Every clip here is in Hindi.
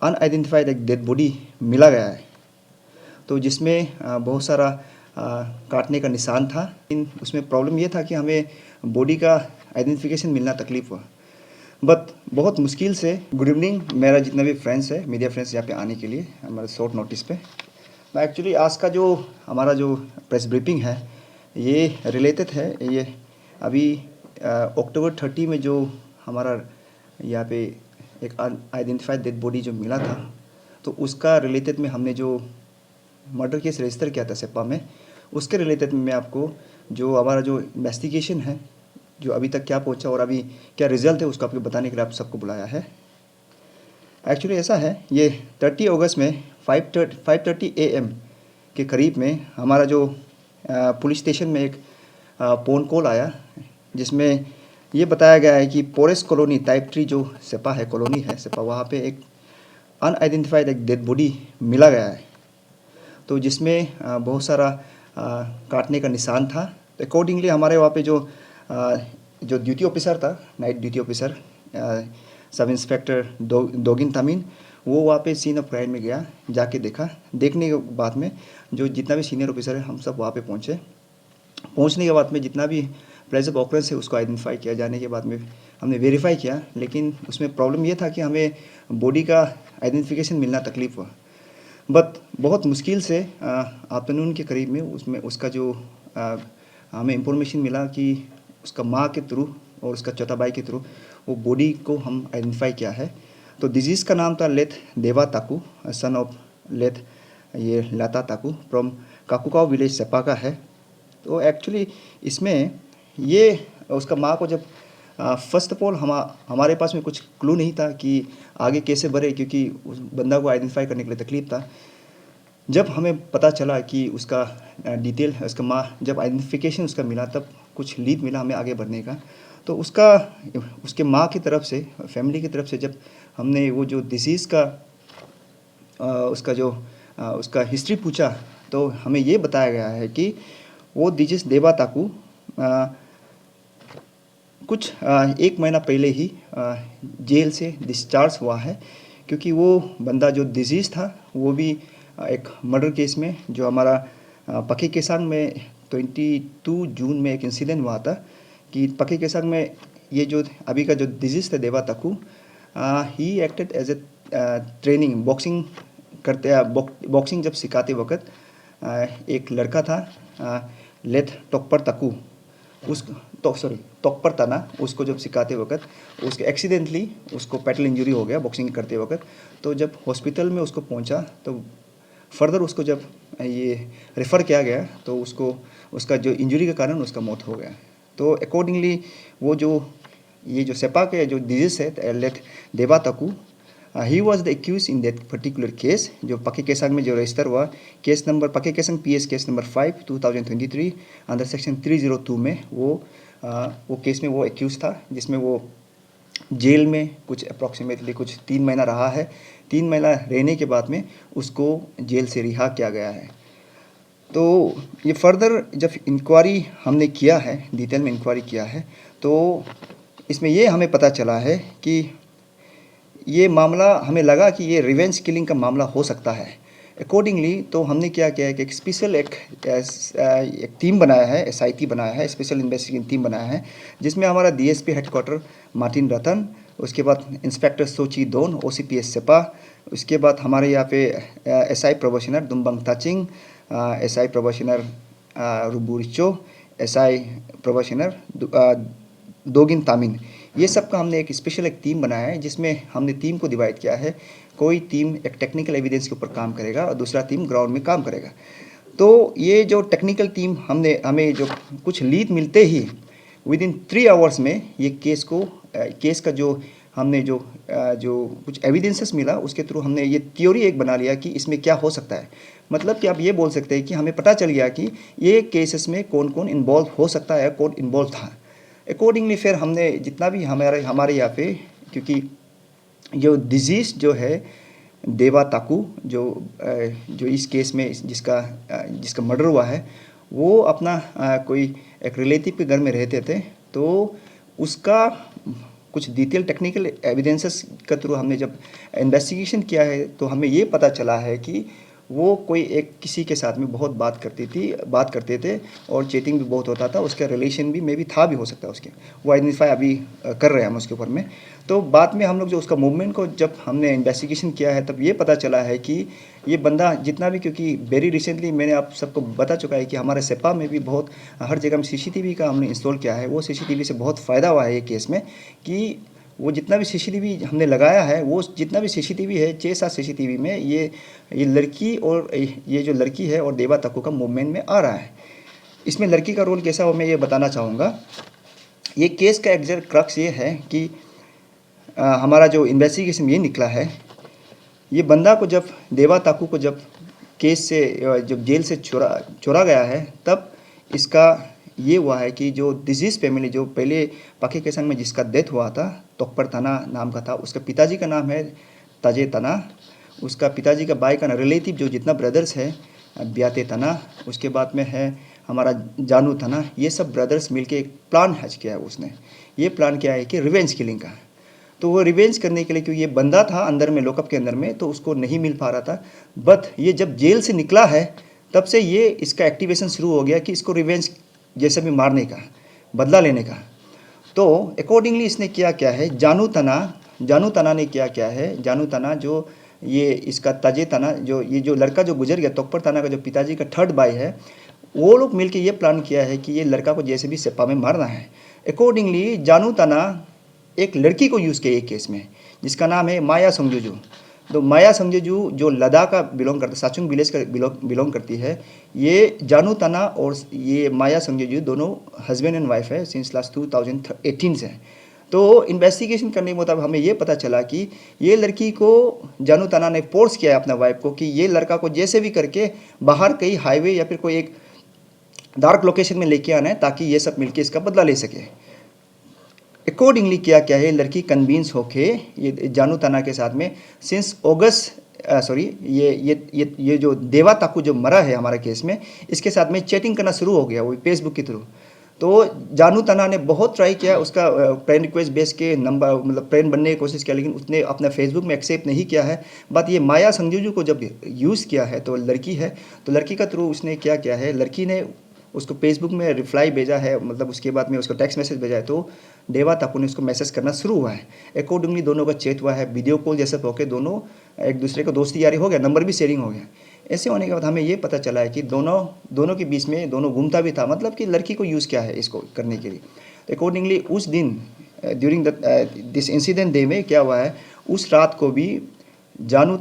अनआइडेंटिफाइड एक डेड बॉडी मिला गया है। तो जिसमें बहुत सारा काटने का निशान था। लेकिन उसमें प्रॉब्लम ये था कि हमें बॉडी का आइडेंटिफिकेशन मिलना तकलीफ हुआ, बट बहुत मुश्किल से। गुड इवनिंग, मेरा जितना भी फ्रेंड्स है, मीडिया फ्रेंड्स यहाँ पे आने के लिए हमारे शॉर्ट नोटिस पे। मैं एक्चुअली आज का जो हमारा जो प्रेस ब्रीफिंग है ये रिलेटेड है। ये अभी अक्टूबर 30 में जो हमारा यहाँ पे एक अनआइडेंटिफाइड डेड बॉडी जो मिला था, तो उसका रिलेटेड में हमने जो मर्डर केस रजिस्टर किया था सेप्पा में, उसके रिलेटेड में मैं आपको जो हमारा जो इन्वेस्टिगेशन है, जो अभी तक क्या पहुंचा और अभी क्या रिजल्ट है, उसको आपको बताने के लिए आप सबको बुलाया है। एक्चुअली ऐसा है, ये 30 अगस्त में 5:30 AM के करीब में हमारा जो पुलिस स्टेशन में एक फ़ोन कॉल आया, जिसमें ये बताया गया है कि पोरेस कॉलोनी टाइप 3 जो सेप्पा है, कॉलोनी है सेप्पा, वहाँ पे एक अनआइडेंटिफाइड एक डेड बॉडी मिला गया है। तो जिसमें बहुत सारा काटने का निशान था। तो अकॉर्डिंगली हमारे वहाँ पे जो ड्यूटी ऑफिसर था, night duty officer sub inspector Dogin Tamin, वो वहाँ पे सीन ऑफ क्राइम में गया, जाके देखा। देखने के बाद में जो जितना भी सीनियर ऑफिसर है, हम सब वहाँ पे पहुँचे। पहुँचने के बाद में जितना भी प्लेस ऑफ ऑकरेंस है उसको आइडेंटिफाई किया। जाने के बाद में हमने वेरीफाई किया, लेकिन उसमें प्रॉब्लम ये था कि हमें बॉडी का आइडेंटिफिकेशन मिलना तकलीफ हुआ, बट बहुत मुश्किल से आफ्टरनून के करीब में उसमें उसका जो हमें इंफॉर्मेशन मिला कि उसका माँ के थ्रू और उसका चौथा भाई के थ्रू वो बॉडी को हम आइडेंटिफाई किया है। तो डिजीज़ का नाम था लेथ देवा ताकू, सन ऑफ लेथ ये लाता ताकू, फ्रॉम काकुकाव विलेज सेप्पा का है। तो एक्चुअली इसमें ये उसका माँ को जब फर्स्ट ऑफ ऑल हमारे पास में कुछ क्लू नहीं था कि आगे कैसे बढ़े, क्योंकि उस बंदा को आइडेंटिफाई करने के लिए तकलीफ था। जब हमें पता चला कि उसका डिटेल उसका माँ, जब आइडेंटिफिकेशन उसका मिला, तब कुछ लीड मिला हमें आगे बढ़ने का। तो उसके माँ की तरफ से, फैमिली की तरफ से, जब हमने वो जो डिसीज़ का उसका हिस्ट्री पूछा, तो हमें ये बताया गया है कि वो डिजीज़ देवा ताकू कुछ 1 महीना पहले ही जेल से डिस्चार्ज हुआ है, क्योंकि वो बंदा जो डिजीज़ था वो भी एक मर्डर केस में, जो हमारा पके केसांग में 22 जून में एक इंसिडेंट हुआ था कि पके केसांग में ये जो अभी का जो डिजीज़ था Deva Taku, he acted as a training boxing करते बॉक्सिंग जब सिखाते वक्त एक लड़का था लेथ टोकपर ताकू, तोकपर ताना, उसको जब सिखाते वक्त उसके एक्सीडेंटली उसको पैटल इंजरी हो गया बॉक्सिंग करते वक्त। तो जब हॉस्पिटल में उसको पहुंचा, तो फर्दर उसको जब ये रेफ़र किया गया, तो उसका जो इंजरी के कारण उसका मौत हो गया। तो अकॉर्डिंगली वो ये जो सेप्पा के जो डिजीज़ है लेथ Deva Taku, he was the accused in that particular case, जो पके केसांग में जो रजिस्टर हुआ case number Pakke Kessang PS case number 5 2023 under section 302 में वो केस में वो एक्यूज था, जिसमें वो जेल में कुछ अप्रॉक्सीमेटली कुछ 3 महीना रहा है। 3 महीना रहने के बाद में उसको जेल से रिहा किया गया है। तो ये फर्दर जब इंक्वायरी हमने किया है, डिटेल में इंक्वायरी किया है, तो इसमें ये हमें पता चला है कि ये मामला, हमें लगा कि ये रिवेंज किलिंग का मामला हो सकता है। अकॉर्डिंगली तो हमने क्या किया है कि एक स्पेशल एक टीम बनाया है, SIT बनाया है, स्पेशल इन्वेस्टिगेशन टीम बनाया है, जिसमें हमारा DSP हेडक्वार्टर मार्टिन रतन, उसके बाद इंस्पेक्टर सोची दोन OCPS सेप्पा, उसके बाद हमारे यहाँ पे SI probationer Dumbang Taching, SI probationer Ruburicho, SI probationer Dogin Tamin, ये सब का हमने एक स्पेशल एक टीम बनाया है, जिसमें हमने टीम को डिवाइड किया है। कोई टीम एक टेक्निकल एविडेंस के ऊपर काम करेगा और दूसरा टीम ग्राउंड में काम करेगा। तो ये जो टेक्निकल टीम हमें जो कुछ लीड मिलते ही विदिन 3 आवर्स में ये केस का जो हमने जो कुछ एविडेंसेस मिला, उसके थ्रू हमने ये थ्योरी एक बना लिया कि इसमें क्या हो सकता है। मतलब कि आप ये बोल सकते हैं कि हमें पता चल गया कि ये केसेस में कौन कौन इन्वॉल्व हो सकता है, कौन इन्वॉल्व था। अकॉर्डिंगली फिर हमने जितना भी हमारे यहाँ पे, क्योंकि जो डिजीज़ जो है देवा ताकू, जो इस केस में जिसका मर्डर हुआ है, वो अपना कोई एक रिलेटिव के घर में रहते थे। तो उसका कुछ डिटेल टेक्निकल एविडेंसेस के थ्रू हमने जब इन्वेस्टिगेशन किया है तो हमें ये पता चला है कि वो कोई एक किसी के साथ में बहुत बात करते थे और चैटिंग भी बहुत होता था, उसका रिलेशन भी मे भी था भी हो सकता है उसके, वो आइडेंटिफाई अभी कर रहे हैं हम उसके ऊपर में। तो बाद में हम लोग जो उसका मूवमेंट को जब हमने इन्वेस्टिगेशन किया है तब ये पता चला है कि ये बंदा जितना भी, क्योंकि वेरी रिसेंटली मैंने आप सबको बता चुका है कि हमारे सेपा में भी बहुत हर जगह में सीसीटीवी का हमने इंस्टॉल किया है, वो सीसीटीवी से बहुत फ़ायदा हुआ है ये केस में कि वो जितना भी सीसीटीवी हमने लगाया है, वो जितना भी सीसीटीवी है 6-7 सीसीटीवी में ये लड़की और ये जो लड़की है और देवा तक्कू का मूवमेंट में आ रहा है। इसमें लड़की का रोल कैसा हो मैं ये बताना चाहूँगा। ये केस का एग्जैक्ट क्रक्स ये है कि हमारा जो इन्वेस्टिगेशन ये निकला है, ये बंदा को जब देवा ताकू को जब केस से जब जेल से छोड़ा गया है तब इसका ये हुआ है कि जो डिजीज़ फैमिली जो पहले पाके केसंग में जिसका डेथ हुआ था, तोकपर तना नाम का था, उसका पिताजी का नाम है ताजे तना, उसका पिताजी का भाई का रिलेटिव जो जितना ब्रदर्स है ब्याते तना, उसके बाद में है हमारा जानू तना, ये सब ब्रदर्स मिलके एक प्लान हैच किया है उसने। ये प्लान किया है कि रिवेंज किलिंग का। तो वो रिवेंज करने के लिए, क्योंकि ये बंदा था अंदर में लॉकअप के अंदर में तो उसको नहीं मिल पा रहा था, बट ये जब जेल से निकला है तब से ये इसका एक्टिवेशन शुरू हो गया कि इसको रिवेंज जैसे भी मारने का, बदला लेने का। तो अकॉर्डिंगली इसने किया क्या है, जानू तना ने क्या है, जानू तना जो ये इसका ताजे तना जो ये जो लड़का जो गुजर गया तोकपर तना का जो पिताजी का थर्ड भाई है, वो लोग मिलके ये प्लान किया है कि ये लड़का को जैसे भी सेपा में मारना है। अकॉर्डिंगली जानू तना एक लड़की को यूज़ किया एक केस में जिसका नाम है माया संगजू। तो माया संगजू जो लद्दाख का बिलोंग करता है, साचुंग विलेज का बिलोंग करती है। ये जानू तना और ये माया संगजू दोनों हस्बैंड एंड वाइफ है सिंस लास्ट 2018 से। तो इन्वेस्टिगेशन करने के मुताबिक हमें ये पता चला कि ये लड़की को जानू तना ने फोर्स किया है अपना वाइफ को कि ये लड़का को जैसे भी करके बाहर कहीं हाईवे या फिर कोई एक डार्क लोकेशन में लेके आना है ताकि ये सब मिलके इसका बदला ले सके। अकॉर्डिंगली क्या है, लड़की कन्विंस होके ये जानू तना के साथ में सिंस अगस्त ये जो देवा ताकू जो मरा है हमारे केस में, इसके साथ में चैटिंग करना शुरू हो गया वो फेसबुक के थ्रू। तो जानू तना ने बहुत ट्राई किया उसका फ्रेंड रिक्वेस्ट बेस के नंबर मतलब फ्रेंड बनने की कोशिश किया, लेकिन उसने अपना फेसबुक में एक्सेप्ट नहीं किया है। बात ये माया संगजू को जब यूज़ किया है तो लड़की है, तो लड़की का थ्रू उसने क्या है, लड़की ने उसको फेसबुक में रिप्लाई भेजा है, मतलब उसके बाद में उसको टेक्स्ट मैसेज भेजा है, तो देवा ताकू ने उसको मैसेज करना शुरू हुआ है। अकॉर्डिंगली दोनों का चैट हुआ है, वीडियो कॉल जैसे होकर दोनों एक दूसरे को दोस्ती यारी हो गया, नंबर भी शेयरिंग हो गया। ऐसे होने के बाद हमें ये पता चला है कि दोनों के बीच में दोनों घूमता भी था, मतलब कि लड़की को यूज़ किया है इसको करने के लिए। तो अकॉर्डिंगली उस दिन ड्यूरिंग दिस इंसिडेंट डे में क्या हुआ है, उस रात को भी जानू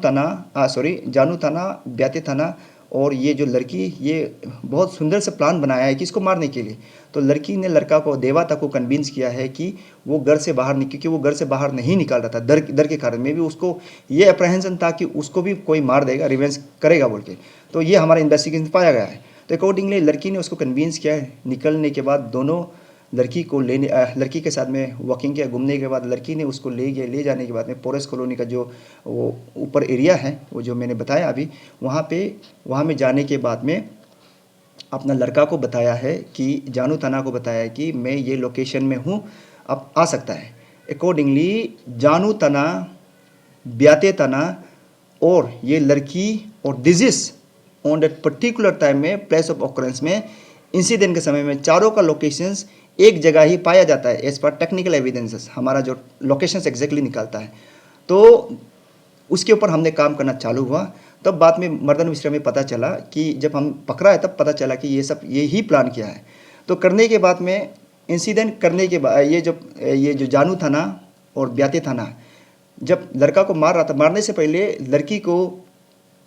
तना ब्याते थाना और ये जो लड़की ये बहुत सुंदर से प्लान बनाया है कि इसको मारने के लिए। तो लड़की ने लड़का को देवा तक को कन्विंस किया है कि वो घर से बाहर क्योंकि वो घर से बाहर नहीं निकल रहा था डर के कारण में भी, उसको ये अप्रहेंशन था कि उसको भी कोई मार देगा, रिवेंज करेगा बोल के। तो ये हमारा इन्वेस्टिगेशन पाया गया है। तो अकॉर्डिंगली लड़की ने उसको कन्विंस किया है। निकलने के बाद दोनों लड़की के साथ में वॉकिंग किया, घूमने के बाद लड़की ने उसको ले जाने के बाद में फॉरेस्ट कॉलोनी का जो वो ऊपर एरिया है वो जो मैंने बताया अभी, वहाँ में जाने के बाद में अपना लड़का को बताया है कि जानू तना को बताया है कि मैं ये लोकेशन में हूँ, अब आ सकता है। अकॉर्डिंगली जानू तना, ब्याते तना और ये लड़की और disease on that particular time में प्लेस ऑफ ऑकरेंस में इंसिडेंट के समय में चारों का लोकेशंस एक जगह ही पाया जाता है एज पर टेक्निकल एविडेंसेस, हमारा जो लोकेशंस एग्जैक्टली निकालता है। तो उसके ऊपर हमने काम करना चालू हुआ। तब बाद में मर्दन मिश्रा में पता चला कि जब हम पकड़ा है तब पता चला कि ये सब ये ही प्लान किया है। तो करने के बाद में इंसिडेंट करने के बाद ये जो जानू थाना और ब्याते थाना जब लड़का को मार रहा था, मारने से पहले लड़की को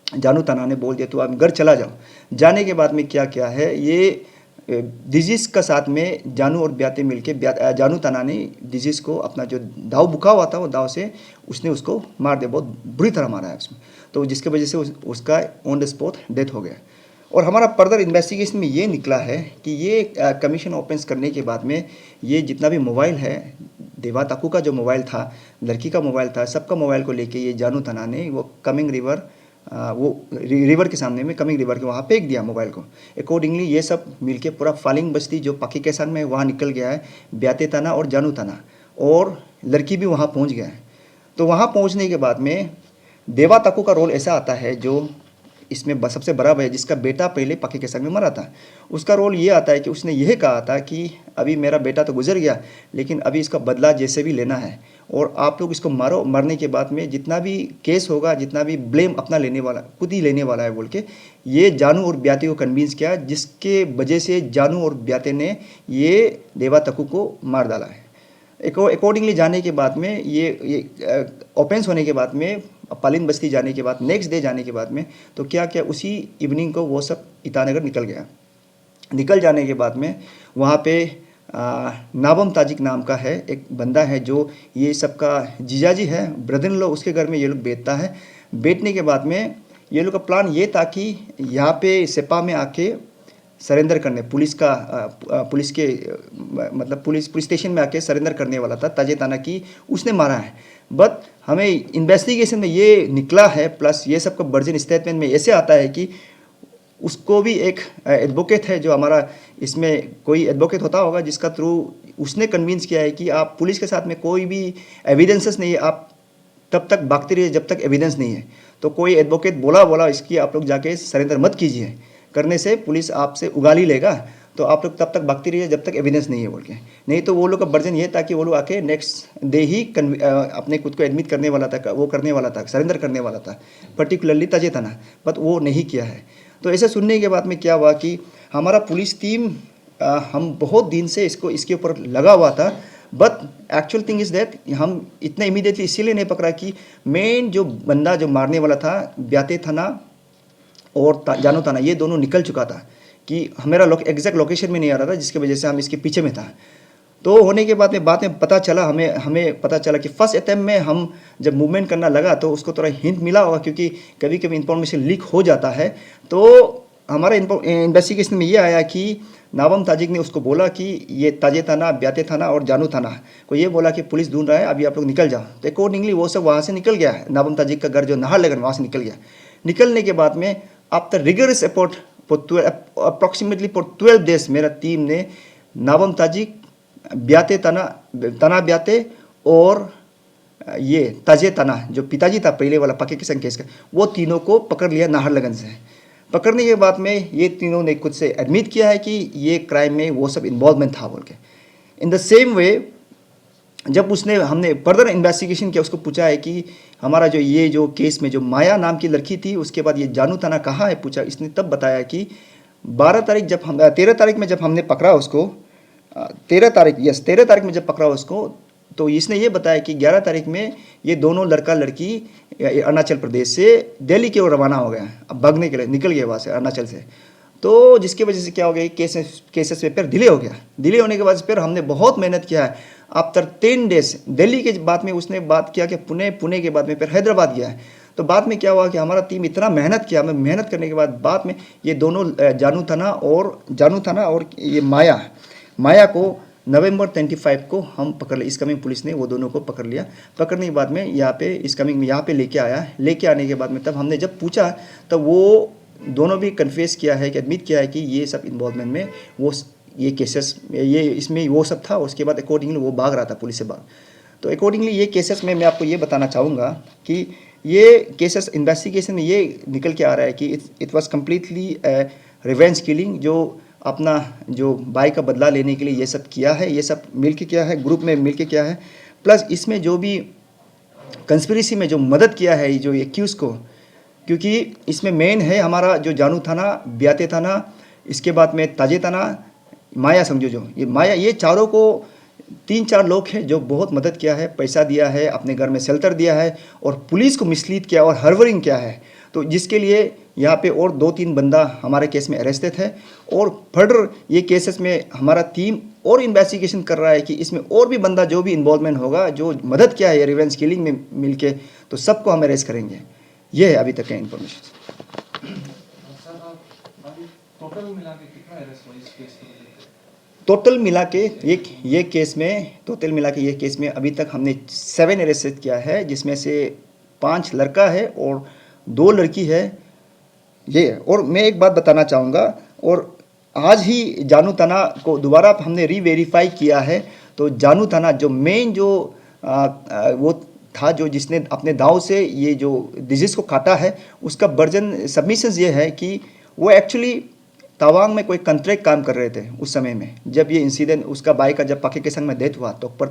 जानू थाना ने बोल दिया तो आप घर चला जाओ। जाने के बाद में क्या है, ये डिजीज़ का साथ में जानू और ब्याते मिलके जानू तना ने डिजीज़ को अपना जो दाव बुका हुआ था वो दाव से उसने उसको मार दिया, बहुत बुरी तरह मारा है उसमें। तो जिसके वजह से उसका ऑन द स्पॉट डेथ हो गया। और हमारा फर्दर इन्वेस्टिगेशन में ये निकला है कि ये कमीशन ओपन्स करने के बाद में ये जितना भी मोबाइल है, देवा ताकू का जो मोबाइल था, लड़की का मोबाइल था, सबका मोबाइल को लेके ये जानू तना ने वो कमिंग रिवर के सामने में कमिंग रिवर के वहाँ फेंक दिया मोबाइल को। अकॉर्डिंगली ये सब मिलके पूरा फालिंग बस्ती जो पाकी केसान में वहाँ निकल गया है, ब्याते तना और जानू तना। और लड़की भी वहाँ पहुँच गया है। तो वहाँ पहुँचने के बाद में देवा तकु का रोल ऐसा आता है जो इसमें सबसे बड़ा है, जिसका बेटा पहले पक्के के संग में मरा था। उसका रोल ये आता है कि उसने यह कहा था कि अभी मेरा बेटा तो गुजर गया, लेकिन अभी इसका बदला जैसे भी लेना है, और आप लोग इसको मारो, मरने के बाद में जितना भी केस होगा, जितना भी ब्लेम अपना लेने वाला, खुद ही लेने वाला है बोल के ये जानू और ब्याते को कन्विंस किया, जिसके वजह से जानू और ब्याते ने ये देवा तकु को मार डाला है। अकॉर्डिंगली जाने के बाद में ये ओपेंस होने के बाद में, पालिन बस्ती जाने के बाद, नेक्स्ट डे जाने के बाद में, तो क्या क्या उसी इवनिंग को वो सब ईटानगर निकल गया। निकल जाने के बाद में वहाँ पे नाबम ताजिक नाम का है एक बंदा है जो ये सबका जीजाजी है, ब्रदर इन लॉ, उसके घर में ये लोग बैठता है। बैठने के बाद में ये लोग का प्लान ये था कि यहाँ पे सेपा में आके सरेंडर करने, पुलिस के मतलब पुलिस स्टेशन में आके सरेंडर करने वाला था ताजे ताना की उसने मारा है। बट हमें इन्वेस्टिगेशन में ये निकला है, प्लस ये सब का वर्जन स्टेटमेंट में ऐसे आता है कि उसको भी एक एडवोकेट है, जो हमारा इसमें कोई एडवोकेट होता होगा जिसका थ्रू उसने कन्विंस किया है कि आप पुलिस के साथ में कोई भी एविडेंसेस नहीं है, आप तब तक भागते रहिए जब तक एविडेंस नहीं है। तो कोई एडवोकेट बोला इसकी आप लोग जाके सरेंडर मत कीजिए, करने से पुलिस आपसे उगाली लेगा, तो आप लोग तब तक भागते रहिए जब तक एविडेंस नहीं है बोल के। नहीं तो वो लोग का वर्जन ये था कि वो लोग आके नेक्स्ट डे ही अपने खुद को एडमिट करने वाला था, वो करने वाला था, सरेंडर करने वाला था, पर्टिकुलरली ताजे थाना, बट वो नहीं किया है। तो ऐसे सुनने के बाद में क्या हुआ कि हमारा पुलिस टीम हम बहुत दिन से इसके ऊपर लगा हुआ था, but actual thing is that हम इतना इमीडिएटली इसीलिए नहीं पकड़ा कि मेन जो बंदा जो मारने वाला था ब्याते थाना और जानू थाना, ये दोनों निकल चुका था कि मेरा एग्जैक्ट लोकेशन में नहीं आ रहा था, जिसकी वजह से हम इसके पीछे में था। तो होने के बाद में पता चला, हमें पता चला कि फर्स्ट अटैम्प्ट में हम जब मूवमेंट करना लगा तो उसको थोड़ा हिंट मिला होगा, क्योंकि कभी कभी इंफॉर्मेशन लीक हो जाता है। तो हमारा इन्वेस्टिगेशन में ये आया कि नाबम ताजिक ने उसको बोला कि ये ताजे थाना, ब्याते थाना और जानू थाना को ये बोला कि पुलिस ढूंढ रहा है, अभी आप लोग निकल जाओ। तो अकॉर्डिंगली वो सब वहाँ से निकल गया है। नाबम ताजिक का घर जो नाहरलगुन, वहाँ से निकल गया। निकलने के बाद में after rigorous effort approximately for 12 days मेरा टीम ने नाबम ताजिक, ब्याते तना ब्याते और ये ताजे तना जो पिताजी था पहले वाला पक्के किसान केस का, वो तीनों को पकड़ लिया नाहरलगुन से। पकड़ने के बाद में ये तीनों ने खुद से एडमिट किया है कि ये क्राइम में वो सब इन्वॉल्वमेंट था बोल के। इन द सेम वे जब हमने फर्दर इन्वेस्टिगेशन किया, उसको पूछा है कि हमारा जो केस में जो माया नाम की लड़की थी, उसके बाद ये जानू थाना कहाँ है पूछा। इसने तब बताया कि 13 तारीख में जब हमने पकड़ा उसको, 13 तारीख में जब पकड़ा उसको, तो इसने ये बताया कि 11 तारीख में ये दोनों लड़का लड़की अरुणाचल प्रदेश से दिल्ली की ओर रवाना हो गया, अब भागने के लिए निकल गया वहाँ से, अरुणाचल से। तो जिसकी वजह से क्या हो गया, केसेस पे फिर डिले हो गया। डिले होने के बाद फिर हमने बहुत मेहनत किया है। आफ्टर 10 डेज दिल्ली के बाद में उसने बात किया कि पुणे के बाद में फिर हैदराबाद गया है। तो बाद में क्या हुआ कि हमारा टीम इतना मेहनत किया, मेहनत करने के बाद में ये दोनों जानू थाना और ये माया को नवंबर 25 को हम पकड़ लिया। इसकमिंग पुलिस ने वो दोनों को पकड़ लिया। पकड़ने के बाद में यहाँ पे लेके आया। लेके आने के बाद में तब हमने जब पूछा, तब वो दोनों भी कन्फेस किया है कि एडमिट किया है कि ये सब इन्वॉल्वमेंट में ये केसेस इसमें वो सब था। उसके बाद अकॉर्डिंगली वो भाग रहा था, पुलिस से भाग। तो अकॉर्डिंगली ये केसेस में मैं आपको ये बताना चाहूँगा कि ये केसेस इन्वेस्टिगेशन में ये निकल के आ रहा है कि it was completely revenge killing, जो अपना जो भाई का बदला लेने के लिए ये सब किया है, ये सब मिल के किया है, ग्रुप में मिल के किया है। प्लस इसमें जो भी कंस्पिरेसी में जो मदद किया है जो एक्यूज़ को, क्योंकि इसमें मेन है हमारा जो जानू थाना, ब्याते थाना, इसके बाद में ताजे थाना, माया समझो जो ये माया, ये चारों को 3-4 लोग हैं जो बहुत मदद किया है, पैसा दिया है, अपने घर में शेल्टर दिया है और पुलिस को मिसलीड किया और हर्वरिंग किया है। तो जिसके लिए यहाँ पे और 2-3 बंदा हमारे केस में अरेस्टेड है। और फर्दर ये केसेस में हमारा टीम और इन्वेस्टिगेशन कर रहा है कि इसमें और भी बंदा जो भी इन्वॉल्वमेंट होगा, जो मदद किया है रिवेंज किलिंग में मिलके, तो सबको हम अरेस्ट करेंगे। ये है अभी तक का इन्फॉर्मेशन। टोटल मिला के ये केस में अभी तक हमने 7 अरेस्ट किया है, जिसमें से 5 लड़का है और 2 लड़की है। ये और मैं एक बात बताना चाहूँगा, और आज ही जानू थाना को दोबारा हमने रीवेरीफाई किया है। तो जानू थाना जो मेन जो वो था जो जिसने अपने दाव से ये जो डिजीज़ को काटा है, उसका वर्जन सबमिशंस ये है कि वो एक्चुअली तवांग में कोई कंट्रैक्ट काम कर रहे थे उस समय में, जब ये इंसिडेंट उसका भाई का जब पाके केसंग में डेथ हुआ, तोकपर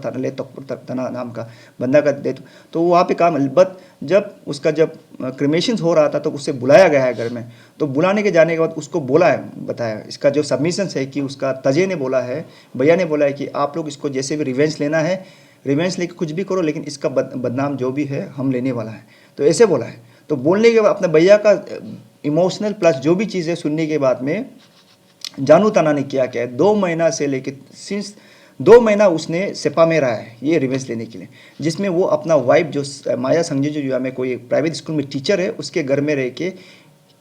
तना नाम का बंदा का डेथ, तो वो वहाँ पे काम, बट जब उसका जब क्रिमेशन हो रहा था तो उससे बुलाया गया है घर में, तो बुलाने के जाने के बाद उसको बोला है, बताया इसका जो सबमिशन है कि उसका तजे ने बोला है, भैया ने बोला है कि आप लोग इसको जैसे भी रिवेंज लेना है, रिवेंज लेके कुछ भी करो, लेकिन इसका बदनाम जो भी है हम लेने वाला है, तो ऐसे बोला है। तो बोलने के बाद अपने भैया का इमोशनल प्लस जो भी चीज़ें सुनने के बाद में जानू तना ने क्या किया है, 2 महीना से लेके सिंस 2 महीना उसने सेपा में रहा है ये रिवेंज लेने के लिए, जिसमें वो अपना वाइफ जो माया संजय जो में कोई प्राइवेट स्कूल में टीचर है, उसके घर में रह के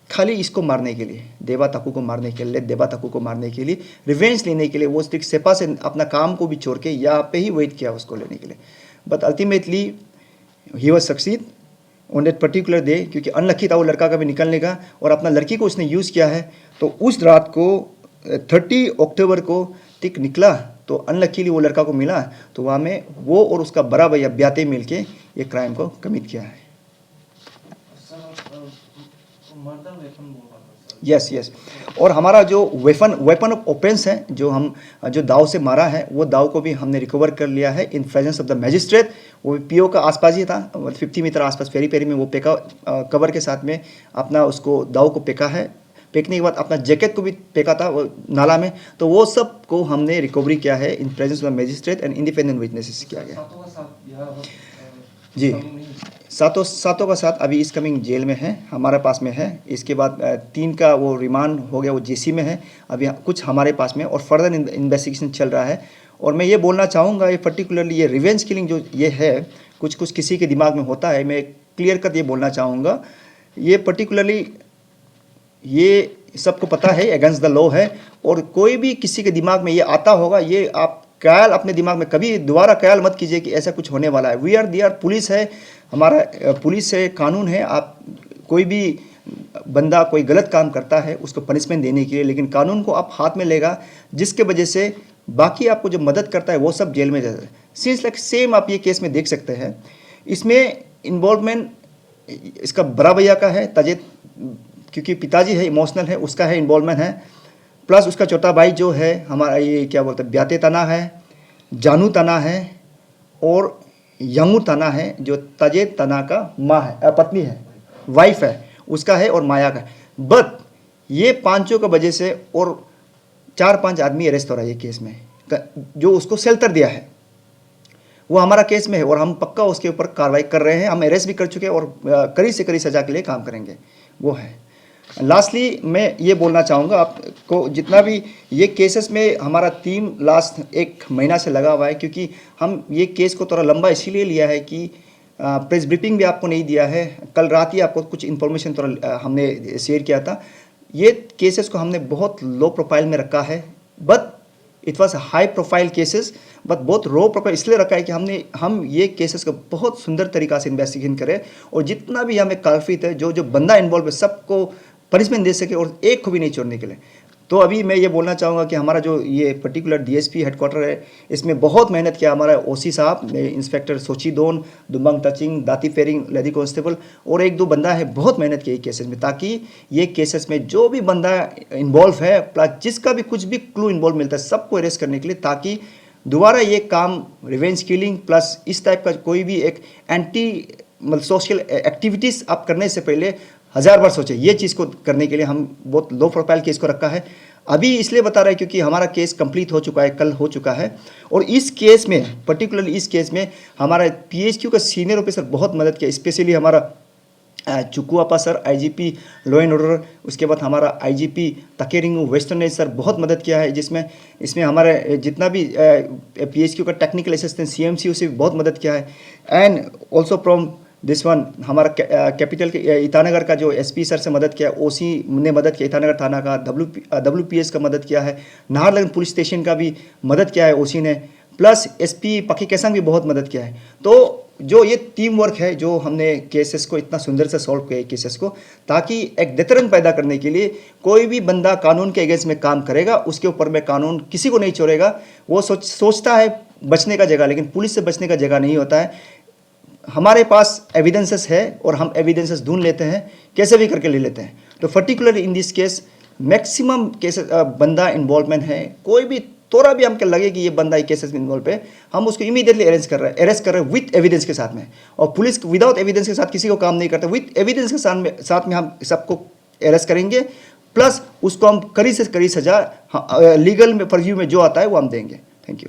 खाली इसको मारने के लिए, देवा ताकू को मारने के लिए, देवा ताकू को मारने के लिए, रिवेंज लेने के लिए वो सिर्फ सेपा से अपना काम को भी छोड़ के यहाँ पे ही वेट किया उसको लेने के लिए। But ultimately he was succeed on that particular day, क्योंकि अनलकी था वो लड़का का भी निकलने का, और अपना लड़की को उसने यूज़ किया है। तो उस रात को 30 अक्टूबर को टिक निकला, तो अनलकीली वो लड़का को मिला, तो वहाँ में वो और उसका बड़ा भैया ब्याते मिल के ये क्राइम को कमिट किया है। Yes yes. और हमारा जो वेपन ऑफ ऑफेंस है, जो दाव से मारा है, वो दाव को भी हमने रिकवर कर लिया है in presence of the magistrate. वो पीओ का आसपास ही था, 50 मीटर आसपास फेरी पेरी में वो पेका, कवर के साथ में अपना उसको दाव को पेका है, फेंकने के बाद अपना जैकेट को भी फेंका था वो नाला में, तो वो सब को हमने रिकवरी किया है in presence of magistrate and independent witnesses किया गया। जी, सातों का साथ अभी इस कमिंग जेल में है, हमारे पास में है। इसके बाद 3 का वो रिमांड हो गया, वो जेसी में है, अभी कुछ हमारे पास में, और फर्दर इन्वेस्टिगेशन चल रहा है। और मैं ये बोलना चाहूँगा, ये पर्टिकुलरली ये रिवेंज किलिंग जो ये है, कुछ किसी के दिमाग में होता है, मैं क्लियर कट ये बोलना चाहूँगा, ये पर्टिकुलरली ये सबको पता है अगेंस्ट द लॉ है, और कोई भी किसी के दिमाग में ये आता होगा, ये आप ख्याल अपने दिमाग में कभी दोबारा ख्याल मत कीजिए कि ऐसा कुछ होने वाला है। वी आर पुलिस है, हमारा पुलिस है, कानून है। आप कोई भी बंदा कोई गलत काम करता है उसको पनिशमेंट देने के लिए, लेकिन कानून को आप हाथ में लेगा, जिसके वजह से बाकी आपको जो मदद करता है वो सब जेल में जाता है। सीन्स लाइक सेम आप ये केस में देख सकते हैं। इसमें इन्वॉल्वमेंट इसका बड़ा भैया का है, तजेद, क्योंकि पिताजी है, इमोशनल है, उसका है इन्वॉल्वमेंट है, प्लस उसका छोटा भाई जो है हमारा ये क्या बोलते हैं, ब्याते तना है, जानू तना है, और यंगू तना है जो तजेद तना का माँ है, पत्नी है, वाइफ है, उसका है, और माया का। बट ये पांचों का वजह से और 4-5 आदमी अरेस्ट हो रहा है ये केस में, जो उसको शेल्टर दिया है वो हमारा केस में है, और हम पक्का उसके ऊपर कार्रवाई कर रहे हैं। हम अरेस्ट भी कर चुके हैं, और कड़ी से कड़ी सजा के लिए काम करेंगे, वो है। लास्टली मैं ये बोलना चाहूँगा आपको, जितना भी ये केसेस में हमारा टीम लास्ट 1 महीना से लगा हुआ है, क्योंकि हम ये केस को थोड़ा लंबा इसीलिए लिया है कि प्रेस ब्रीफिंग भी आपको नहीं दिया है, कल रात ही आपको कुछ इन्फॉर्मेशन थोड़ा हमने शेयर किया था। ये केसेस को हमने बहुत लो प्रोफाइल में रखा है, but it was high profile cases, but बहुत लो प्रोफाइल इसलिए रखा है कि हम ये केसेस को बहुत सुंदर तरीक़ा से इन्वेस्टिगेशन करें, और जितना भी हमें काल्फित है, जो बंदा इन्वॉल्व है, सबको पनिशमेंट दे सके, और एक को भी नहीं छोड़ने के लिए। तो अभी मैं ये बोलना चाहूँगा कि हमारा जो ये पर्टिकुलर डीएसपी हेडक्वार्टर है, इसमें बहुत मेहनत किया हमारा ओसी साहब, इंस्पेक्टर सोची दोन, दुम्बंग टचिंग, दाती फेरिंग, लेडी कांस्टेबल, और 1-2 बंदा है, बहुत मेहनत की केसेस में, ताकि ये केसेस में जो भी बंदा इन्वॉल्व है, प्लस जिसका भी कुछ भी क्लू इन्वॉल्व मिलता है, सबको अरेस्ट करने के लिए, ताकि दोबारा ये काम रिवेंज किलिंग प्लस इस टाइप का कोई भी एक एंटी मतलब सोशल एक्टिविटीज़ आप करने से पहले 1000 बार सोचें। ये चीज़ को करने के लिए हम बहुत लो प्रोफाइल केस को रखा है। अभी इसलिए बता रहे हैं क्योंकि हमारा केस कंप्लीट हो चुका है, कल हो चुका है, और इस केस में पर्टिकुलरली इस केस में हमारा पीएचक्यू का सीनियर ऑफिसर बहुत मदद किया, स्पेशली हमारा Chukuapa sir, IGP law and order, उसके बाद हमारा आईजीपी तकेरिंगू वेस्टर्न सर बहुत मदद किया है, जिसमें इसमें हमारे जितना भी पीएचक्यू का टेक्निकल असिस्टेंट सीएमसी से भी बहुत मदद किया है। And also from this one हमारा कैपिटल के ईटानगर का जो एसपी सर से मदद किया, ओसी ने मदद किया, ईटानगर थाना का डब्ल्यूपीएस का मदद किया है, नाहरलगुन पुलिस स्टेशन का भी मदद किया है ओसी ने, प्लस एसपी पकी केसंग भी बहुत मदद किया है। तो जो ये टीम वर्क है, जो हमने केसेस को इतना सुंदर से सॉल्व किया केसेस को, ताकि एक डिटरेंट पैदा करने के लिए कोई भी बंदा कानून के अगेंस्ट में काम करेगा, उसके ऊपर में कानून किसी को नहीं छोड़ेगा। वो सोचता है बचने का जगह, लेकिन पुलिस से बचने का जगह नहीं होता है। हमारे पास एविडेंसेस है और हम एविडेंसेस ढूंढ लेते हैं, कैसे भी करके ले लेते हैं। तो particularly in this case maximum cases बंदा इन्वॉल्वमेंट है, कोई भी थोड़ा भी हमको लगे कि ये बंदा एक केसेस में इन्वॉल्व है, हम उसको इमीडिएटली अरेस्ट कर रहे हैं विथ एविडेंस के साथ में। और पुलिस विदाउट एविडेंस के साथ किसी को काम नहीं करता, विथ एविडेंस के साथ में हम सबको अरेस्ट करेंगे, प्लस उसको हम कड़ी से कड़ी सजा लीगल में फर्जी में जो आता है वो हम देंगे।